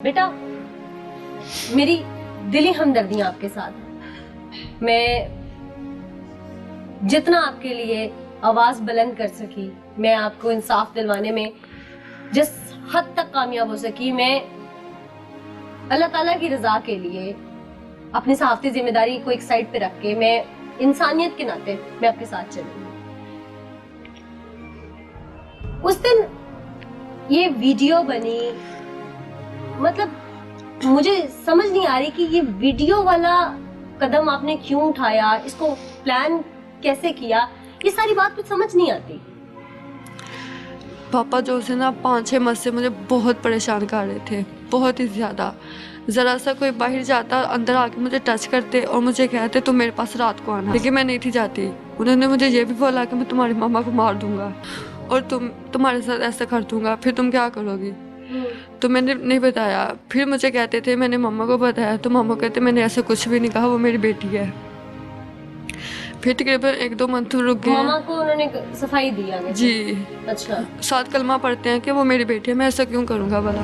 बेटा, मेरी दिली हमदर्दियां आपके साथ हैं। मैं जितना आपके लिए आवाज बुलंद कर सकी, मैं आपको इंसाफ दिलवाने में जिस हद तक कामयाब हो सकी, मैं अल्लाह ताला की रजा के लिए अपनी सहाफ़ती जिम्मेदारी को एक साइड पे रख के मैं इंसानियत के नाते मैं आपके साथ चलूंगी। उस दिन ये वीडियो बनी, मतलब मुझे समझ नहीं आ रही कि ये वीडियो वाला कदम आपने क्यों उठाया, इसको प्लान कैसे किया, ये सारी बात कुछ समझ नहीं आती। पापा जो से ना 5-6 माह से मुझे बहुत परेशान कर रहे थे, बहुत ही ज़्यादा। ज़रा सा कोई बाहर जाता, अंदर आके मुझे टच करते और मुझे कहते तुम मेरे पास रात को आना, लेकिन मैं नहीं थी जाती। उन्होंने मुझे ये भी बोला कि मैं तुम्हारी मामा को मार दूंगा और तुम्हारे साथ ऐसा कर दूंगा, फिर तुम क्या करोगी। तो मैंने नहीं बताया। फिर मुझे कहते थे, मैंने मम्मा को बताया तो मम्मा कहते मैंने ऐसा कुछ भी नहीं कहा, वो मेरी बेटी है। फिर तकरीबन 1-2 मंथ रुक गए। मामा को उन्होंने सफाई दी आगे जी। अच्छा। 7 कलमा पढ़ते हैं कि वो मेरी बेटी है, मैं ऐसा क्यों करूँगा भला।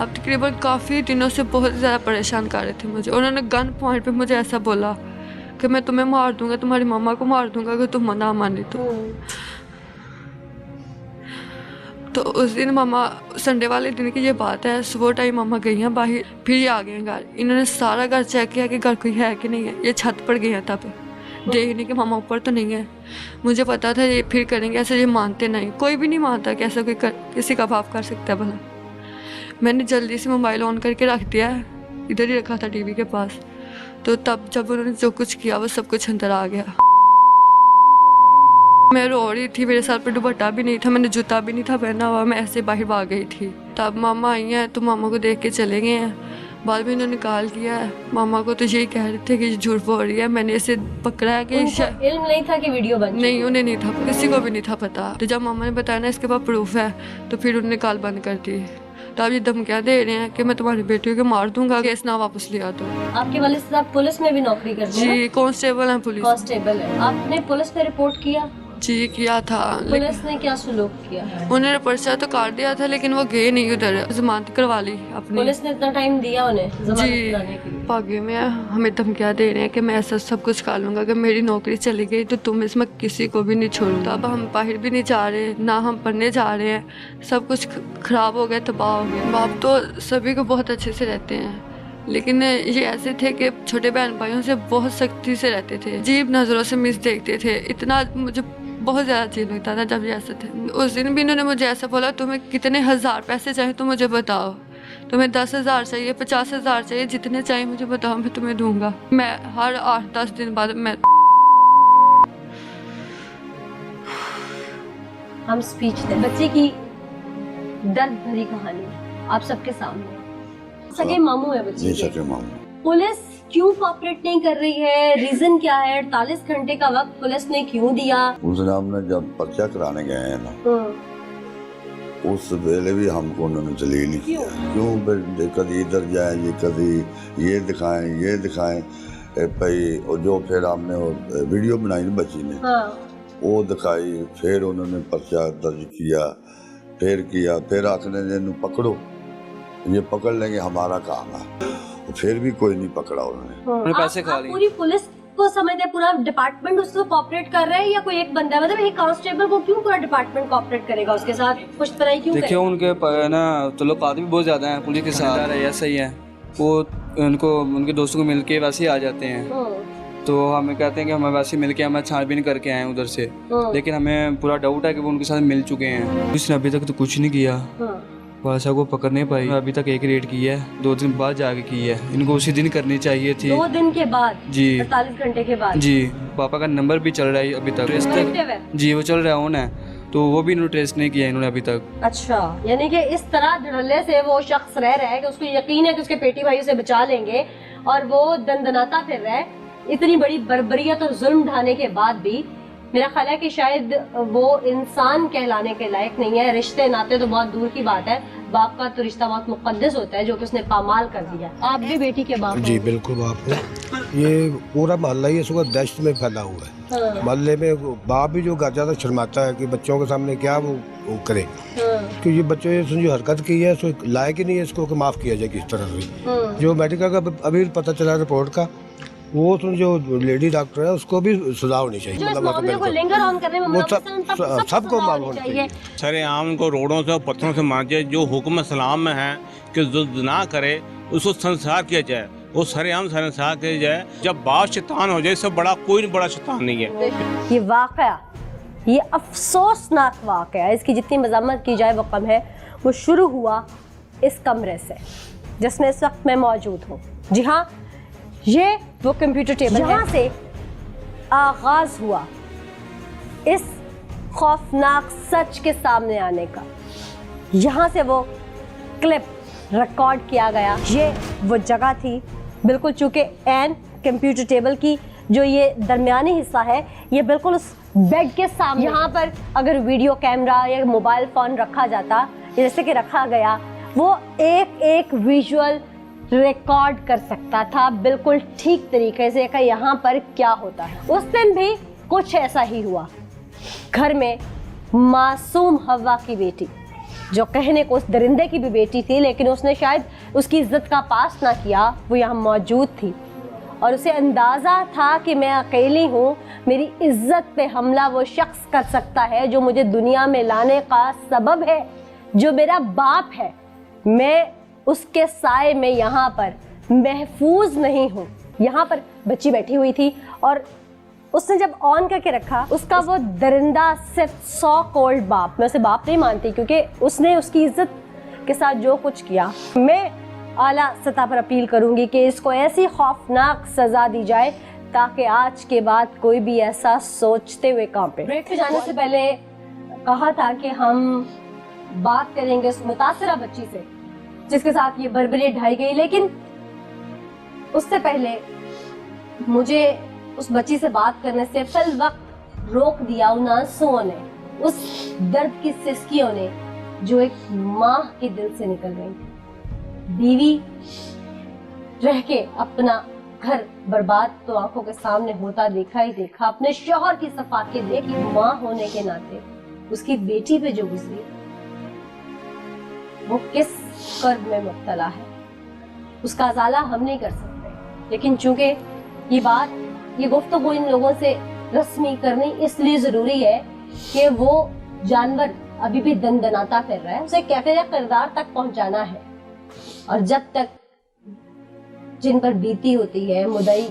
अब तकरीबन काफ़ी दिनों से बहुत ज़्यादा परेशान कर रहे थे मुझे। उन्होंने गन पॉइंट पे मुझे ऐसा बोला कि मैं तुम्हें मार दूंगा, तुम्हारी मामा को मार दूंगा अगर तुम ना मानी तो उस दिन मामा, संडे वाले दिन की ये बात है, सुबह टाइम मामा गई हैं बाहर, फिर ये आ गए हैं घर। इन्होंने सारा घर चेक किया कि घर कोई है कि नहीं है। ये छत पर गए हैं तब देखने के मामा ऊपर तो नहीं है। मुझे पता था ये फिर करेंगे ऐसे, ये मानते नहीं, कोई भी नहीं मानता कि ऐसा कोई किसी का बाप कर सकता है भला। मैंने जल्दी से मोबाइल ऑन करके रख दिया, इधर ही रखा था टीवी के पास। तो तब जब उन्होंने जो कुछ किया वो सब कुछ अंदर आ गया। मैं रो रही थी, मेरे सर पर दुपट्टा भी नहीं था, मैंने जूता भी नहीं था पहना हुआ, मैं ऐसे बाहर भाग गई थी। तब मामा आई हैं तो मामा को देख के चले गए हैं। बाद में इन्होंने निकाल किया है। मामा को तो यही कह रहे थे कि झूठ बोल रही है, मैंने इसे पकड़ा है कि इल्म नहीं था कि वीडियो बन नहीं, उन्हें नहीं था, किसी को भी नहीं था पता। तो जब मामा ने बताया ना इसके पास प्रूफ है, तो फिर उन्होंने कॉल बंद कर दी। तो अब ये धमकियाँ दे रहे हैं कि मैं तुम्हारी बेटी को मार दूंगा, केस ना वापस लिया तो। आपके वाले साहब पुलिस में भी नौकरी करते हैं? जी, कांस्टेबल हैं पुलिस। कांस्टेबल है। आपने पुलिस में रिपोर्ट किया? जी किया था। पुलिस ने क्या सुलूक किया? उन्होंने पर्चा तो काट दिया था, लेकिन वो गए नहीं उधर, जमानत करवा ली अपनी। पुलिस ने इतना टाइम दिया उन्हें जमानत कराने के लिए? भागे में हमें धमकियाँ दे रहे हैं कि मैं ऐसा सब कुछ कर लूँगा, अगर मेरी नौकरी चली गई तो तुम इसमें किसी को भी नहीं छोड़ूंगा। अब हम बाहर भी नहीं जा रहे, ना हम पढ़ने जा रहे हैं, सब कुछ खराब हो गया, तबाह हो गया। बाप तो सभी को बहुत अच्छे से रहते हैं, लेकिन ये ऐसे थे कि छोटे बहन भाइयों से बहुत सख्ती से रहते थे, अजीब नज़रों से मिस देखते थे। इतना मुझे बहुत ज़्यादा अजीब लगता था जब ये ऐसे थे। उस दिन भी इन्होंने मुझे ऐसा बोला, तुम्हें कितने हज़ार पैसे चाहिए तो मुझे बताओ, तुम्हें 10,000 चाहिए, 50,000 चाहिए, जितने चाहिए मुझे बताओ, मैं तुम्हें दूंगा। मैं हर 8-10 दिन बाद मैं हम स्पीच दें। बच्चे की दर्द भरी कहानी आप सबके सामने। सगे मामू है बच्चे के। सगे मामू। पुलिस क्यों कोऑपरेट नहीं कर रही है? रीजन क्या है? 48 घंटे का वक्त पुलिस ने क्यों दिया? उस दिन हमने जब पर्चा कराने गए हैं ना, उस वेले भी हमको उन्होंने जलील नहीं किया। क्यों कभी इधर जाए जी, कभी ये दिखाएं भाई। और जो फिर हमने वीडियो बनाई ना बच्ची ने, वो दिखाई, फिर उन्होंने पर्चा दर्ज किया, फिर आखने पकड़ो, ये पकड़ लेंगे, हमारा काम है। फिर भी कोई नहीं पकड़ा उन्होंने पैसे खा लिए। पूरी पुलिस को समझते, पूरा डिपार्टमेंट उसको कोऑपरेट कर रहा है या कोई एक बंदा? मतलब एक कांस्टेबल को क्यों पूरा डिपार्टमेंट कोऑपरेट करेगा उसके साथ? कुछ तरह क्यों? देखिए उनके ना तल्लुकात भी बहुत ज्यादा हैं पुलिस के साथ। ऐसा ही है, वो उनको उनके दोस्तों को मिलके वैसे ही आ जाते हैं। तो हमें कहते हैं कि हमें वैसे मिलके हमें छानबीन करके आए उधर से, लेकिन हमें पूरा डाउट है कि वो उनके साथ मिल चुके हैं। उसने अभी तक तो कुछ नहीं किया, बादशाह को पकड़ नहीं पाई। अभी तक एक रेड की है, 2 दिन बाद जाके की है। इनको उसी दिन करनी चाहिए थी। 2 दिन के बाद? जी, 48 घंटे के बाद। जी। पापा का नंबर भी चल रहा है अभी तक। जी, वो चल रहा है, तो वो भी इन्होंने ट्रेस नहीं किया इन्होंने अभी तक। अच्छा, यानी कि इस तरह धड़ल्ले से वो शख्स रह रहा है कि उसको यकीन है कि उसके पेटी भाई उसे बचा लेंगे, और वो दंदनाता फिर रहा है। इतनी बड़ी बर्बरियत और जुल्म ढाने के बाद भी मेरा ख्याल है कि शायद वो इंसान कहलाने के लायक नहीं है। रिश्ते नाते तो बहुत दूर की बात है, बाप का तो रिश्ता बहुत मुकद्दस होता है जो कि उसने पामाल कर दिया। आप भी बेटी के बाप? जी बिल्कुल बाप है। ये पूरा मोहल्ला ही सुबह दहशत में फैला हुआ है। मोहल्ले में बाप भी जो घर जाता शर्माता है कि बच्चों के सामने क्या वो करे, इसको ये बच्चे ने जो हरकत की है इसको लायक ही नहीं है इसको कि माफ़ किया जाए किस तरह से। जो मेडिकल का अभी पता चला रिपोर्ट का, वो जो लेडी डॉक्टर है उसको भी सजा होनी चाहिए। जो इस मामले को लिंगर ऑन करने में सबको मालूम होना चाहिए। सरेआम उनको रोडों से पत्थरों से मार जाए। जो हुक्म इस्लाम में है कि जो ना करे उसको संसार किया जाए, वो सरेआम संसार किया जाए। जब बाप शैतान हो जाए, इससे बड़ा कोई बड़ा शैतान नहीं है। ये वाकया, ये अफसोसनाक वाकया, इसकी जितनी मज़म्मत की जाए वो कम है। वो शुरू हुआ इस कमरे से जिसमें इस वक्त मैं मौजूद हूँ। जी हाँ, ये वो कंप्यूटर टेबल यहाँ से आगाज हुआ इस खौफनाक सच के सामने आने का। यहाँ से वो क्लिप रिकॉर्ड किया गया। ये वो जगह थी बिल्कुल, चूँकि एन कंप्यूटर टेबल की जो ये दरमियानी हिस्सा है ये बिल्कुल उस बेड के सामने। यहाँ पर अगर वीडियो कैमरा या मोबाइल फ़ोन रखा जाता जैसे कि रखा गया, वो एक एक विजुअल रिकॉर्ड कर सकता था बिल्कुल ठीक तरीके से कि यहाँ पर क्या होता है। उस दिन भी कुछ ऐसा ही हुआ। घर में मासूम हवा की बेटी, जो कहने को उस दरिंदे की भी बेटी थी लेकिन उसने शायद उसकी इज्जत का पास ना किया, वो यहाँ मौजूद थी और उसे अंदाज़ा था कि मैं अकेली हूँ, मेरी इज्जत पे हमला वो शख्स कर सकता है जो मुझे दुनिया में लाने का सबब है, जो मेरा बाप है। मैं उसके साए में यहाँ पर महफूज नहीं हूँ। यहाँ पर बच्ची बैठी हुई थी और उसने जब ऑन करके रखा, उसका वो दरिंदा सिर्फ 100 कोल्ड बाप, मैं उसे बाप नहीं मानती क्योंकि उसने उसकी इज्जत के साथ जो कुछ किया। मैं आला सतह पर अपील करूँगी कि इसको ऐसी खौफनाक सज़ा दी जाए ताकि आज के बाद कोई भी ऐसा सोचते हुए कांपे। ब्रेक पे जाने से पहले कहा था कि हम बात करेंगे उस मुतासिरा बच्ची से जिसके साथ ये बर्बरी ढाई गई, लेकिन उससे पहले मुझे उस बच्ची से बात करने से फिल वक्त रोक दिया उन आंसुओं ने, उस दर्द की सिसकियों ने जो एक माँ के दिल से निकल गई। बीवी रह के अपना घर बर्बाद तो आंखों के सामने होता देखा ही देखा, अपने शौहर की सफाके देखी, माँ होने के नाते उसकी बेटी पे जो गुजरी वो किस कर्ब में मुब्तला है उसका अजाला हम नहीं कर सकते, लेकिन चूंकि ये गुफ्तगू इन लोगों से रस्मी करनी इसलिए जरूरी है कि वो जानवर अभी भी दंदनाता फिर रहा है, उसे कैफे किरदार तक पहुंचाना है और जब तक जिन पर बीती होती है मुदई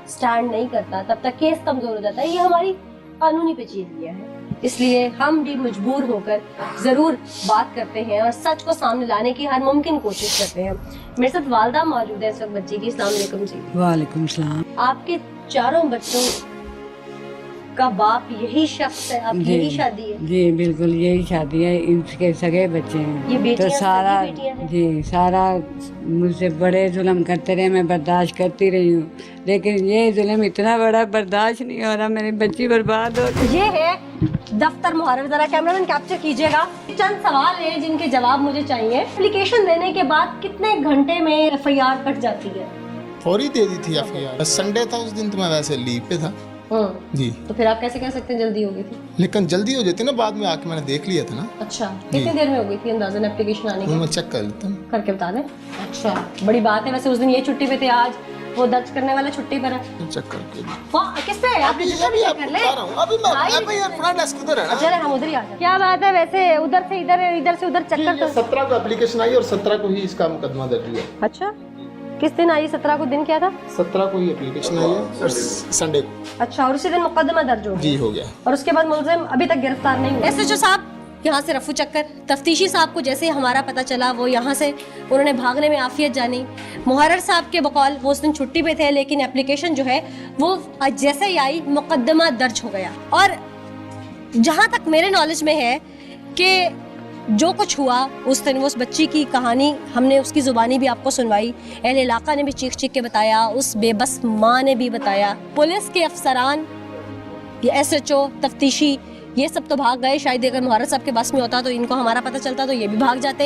स्टैंड नहीं करता तब तक केस कमजोर हो जाता है। ये हमारी कानूनी पेचीदगियां है, इसलिए हम भी मजबूर होकर जरूर बात करते हैं और सच को सामने लाने की हर मुमकिन कोशिश करते हैं। मेरे साथ वालदा मौजूद है इस वक्त बच्ची की। अस्सलाम वालेकुम जी। वालेकुम सलाम। आपके चारों बच्चों का बाप यही शख्स है, आपकी यही शादी है? जी बिल्कुल यही शादी है, इनके सगे बच्चे हैं। ये बेटियां, तो सारा सगी बेटियां हैं? जी सारा मुझसे बड़े जुल्म करते रहे, मैं बर्दाश्त करती रही हूँ, लेकिन ये जुल्म इतना बड़ा बर्दाश्त नहीं हो रहा, मेरी बच्ची बर्बाद हो गई। ये है दफ्तर मुहर्रर, जरा कैमरामैन कैप्चर कीजिएगा। चंद सवाल हैं जिनके जवाब मुझे चाहिए। एप्लीकेशन देने के बाद कितने घंटे में एफआईआर कट जाती है? फौरी दे दी थी एफआईआर। संडे था उस दिन, तो मैं वैसे लीव पे था जी। तो फिर आप कैसे कह सकते हैं जल्दी हो गई थी? लेकिन जल्दी हो जाती ना, बाद में आके मैंने देख लिया था ना। अच्छा, कितनी देर में हो गई थी अंदाजन एप्लीकेशन आने वो की? मैं चेक कर लेता हूँ, करके बता दें। अच्छा, बड़ी बात है। वैसे उस दिन ये छुट्टी पे थे, आज वो दर्ज करने वाला छुट्टी पर है। चेक करके किस पे है? आप जितना भी चेक कर ले। अभी मैं एफआईआर फ्रंट डेस्क उधर है ना। चले हम उधर ही आ जाते। क्या बात है, वैसे उधर से इधर, इधर से उधर चक्कर तो 17 को एप्लीकेशन आई और 17 को ही इसका मुकदमा दर्ज हुआ। अच्छा, किस दिन आई? 17 को दिन क्या था? 17 को ही एप्लीकेशन आई है और संडे को। अच्छा, और उसी दिन मुकदमा दर्ज हो गया? जी हो गया। और उसके बाद मुलजिम अभी तक गिरफ्तार नहीं हुआ। एसएचओ साहब यहाँ से रफू चक्कर, तफ्तीशी साहब को जैसे हमारा पता चला वो यहाँ से उन्होंने भागने में आफियत जानी। मुहर्रर साहब के बकौल वो उस दिन छुट्टी पे थे, लेकिन एप्लीकेशन जो है वो जैसे ही आई मुकदमा दर्ज हो गया। और जहाँ तक मेरे नॉलेज में है कि जो कुछ हुआ उस दिन, उस बच्ची की कहानी हमने उसकी ज़ुबानी भी आपको सुनवाई, अहले इलाका ने भी चीख चीख के बताया, उस बेबस माँ ने भी बताया, पुलिस के अफसरान, ये एसएचओ, तफ्तीशी, ये सब तो भाग गए। शायद अगर मुहर्रर साहब के बस में होता तो इनको हमारा पता चलता तो ये भी भाग जाते।